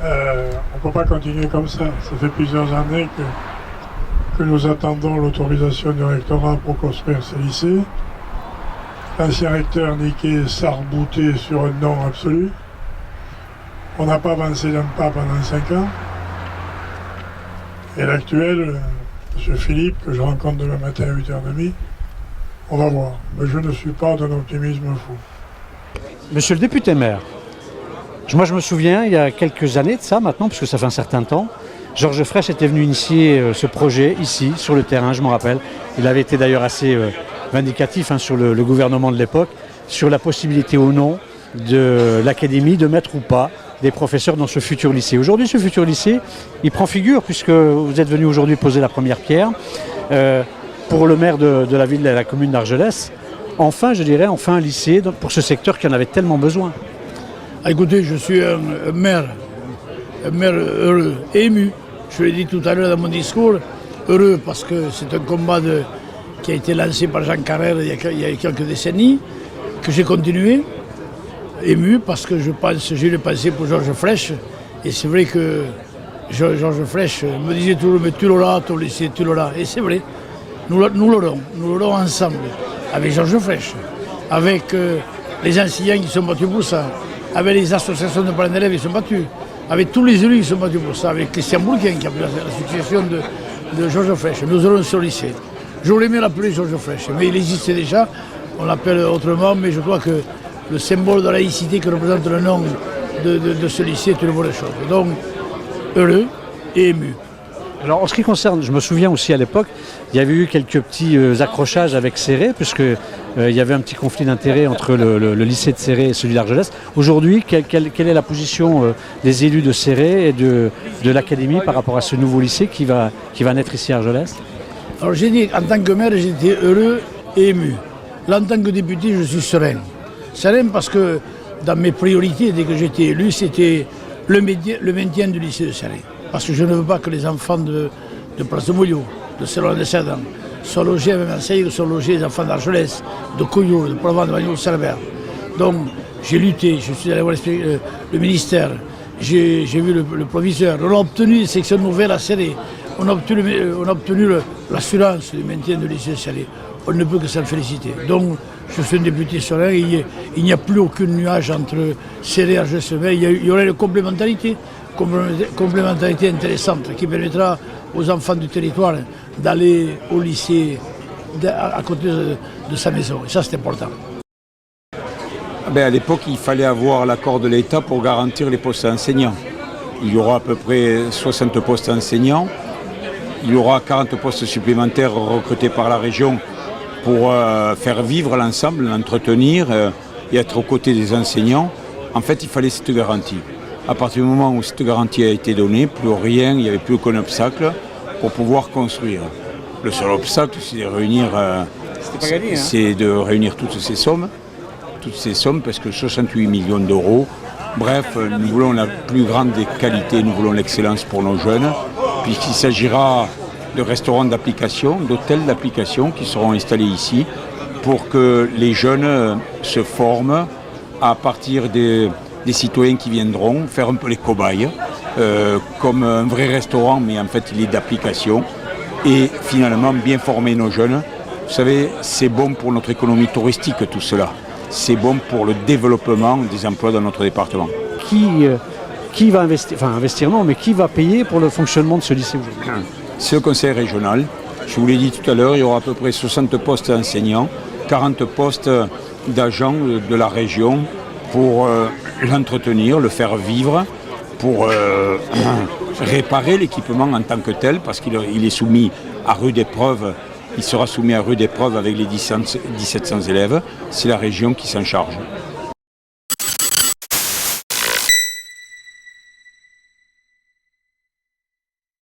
On ne peut pas continuer comme ça. Ça fait plusieurs années que nous attendons l'autorisation du rectorat pour construire ces lycées. L'ancien recteur Niquet s'arc-bouté sur un non absolu. On n'a pas avancé d'un pas pendant 5 ans. Et l'actuel, M. Philippe, que je rencontre demain matin à 8h30, on va voir. Mais je ne suis pas d'un optimisme fou. Monsieur le député maire, moi je me souviens, il y a quelques années de ça maintenant, puisque ça fait un certain temps, Georges Frêche était venu initier ce projet ici, sur le terrain, je m'en rappelle. Il avait été d'ailleurs assez vindicatif sur le gouvernement de l'époque, sur la possibilité ou non de l'académie de mettre ou pas des professeurs dans ce futur lycée. Aujourd'hui, ce futur lycée, il prend figure, puisque vous êtes venu aujourd'hui poser la première pierre, pour le maire de la ville, de la commune d'Argelès. Enfin, je dirais, enfin un lycée pour ce secteur qui en avait tellement besoin. Ah, écoutez, je suis un maire heureux, ému. Je l'ai dit tout à l'heure dans mon discours, heureux parce que c'est un combat qui a été lancé par Jean Carrère il y a quelques décennies, que j'ai continué, ému parce que j'ai eu le pensée pour Georges Frêche, et c'est vrai que Georges Frêche me disait toujours, mais tu l'auras, ton lycée, tu l'auras, et c'est vrai, nous l'aurons ensemble, avec Georges Frêche, avec les enseignants qui sont battus pour ça, avec les associations de parents d'élèves qui sont battus, avec tous les élus qui sont battus pour ça, avec Christian Bourquin qui a pris la succession de Georges Frêche. Nous aurons ce lycée. J'aurais aimé l'appeler Georges Frêche, mais il existait déjà, on l'appelle autrement, mais je crois que le symbole de laïcité que représente le nom de ce lycée est une bonne chose. Donc, heureux et ému. Alors en ce qui concerne, je me souviens aussi à l'époque, il y avait eu quelques petits accrochages avec Céré, puisque il y avait un petit conflit d'intérêts entre le lycée de Céré et celui d'Argelès. Aujourd'hui, quelle est la position des élus de Céré et de l'académie par rapport à ce nouveau lycée qui va naître ici à Argelès? Alors j'ai dit, en tant que maire, j'étais heureux et ému. Là, en tant que député, je suis serein. Serein parce que dans mes priorités, dès que j'étais élu, c'était le maintien du lycée de Céré. Parce que je ne veux pas que les enfants de Place de Mouillot, de Salon de Sedan, soient logés à la même enseigne que sont logés les enfants d'Argelès, de Couillot, de Provence, de Magnoul, de Salbert. Donc j'ai lutté, je suis allé voir le ministère, j'ai vu le proviseur, on a obtenu des sections nouvelles à Céré, on a obtenu l'assurance du maintien du lycée de Céré. On ne peut que s'en féliciter. Donc je suis un député serein, il n'y a plus aucun nuage entre Céré et Argelès. Il y aurait une complémentarité intéressante qui permettra aux enfants du territoire d'aller au lycée à côté de sa maison. Et ça, c'est important. À l'époque, il fallait avoir l'accord de l'État pour garantir les postes enseignants. Il y aura à peu près 60 postes enseignants. Il y aura 40 postes supplémentaires recrutés par la région pour faire vivre l'ensemble, l'entretenir et être aux côtés des enseignants. En fait, il fallait cette garantie. À partir du moment où cette garantie a été donnée, plus rien, il n'y avait plus aucun obstacle pour pouvoir construire. Le seul obstacle, c'est de réunir toutes ces sommes, parce que 68 millions d'euros, bref, nous voulons la plus grande des qualités, nous voulons l'excellence pour nos jeunes, puisqu'il s'agira de restaurants d'application, d'hôtels d'application qui seront installés ici pour que les jeunes se forment à partir des citoyens qui viendront faire un peu les cobayes, comme un vrai restaurant, mais en fait il est d'application, et finalement bien former nos jeunes. Vous savez, c'est bon pour notre économie touristique tout cela, c'est bon pour le développement des emplois dans notre département. Qui va investir, enfin investir non, mais qui va payer pour le fonctionnement de ce lycée aujourd'hui? C'est le conseil régional. Je vous l'ai dit tout à l'heure, il y aura à peu près 60 postes enseignants, 40 postes d'agents de la région pour l'entretenir, le faire vivre, pour réparer l'équipement en tant que tel, parce qu'il est soumis à rude épreuve, il sera soumis à rude épreuve avec les 1700 élèves. C'est la région qui s'en charge.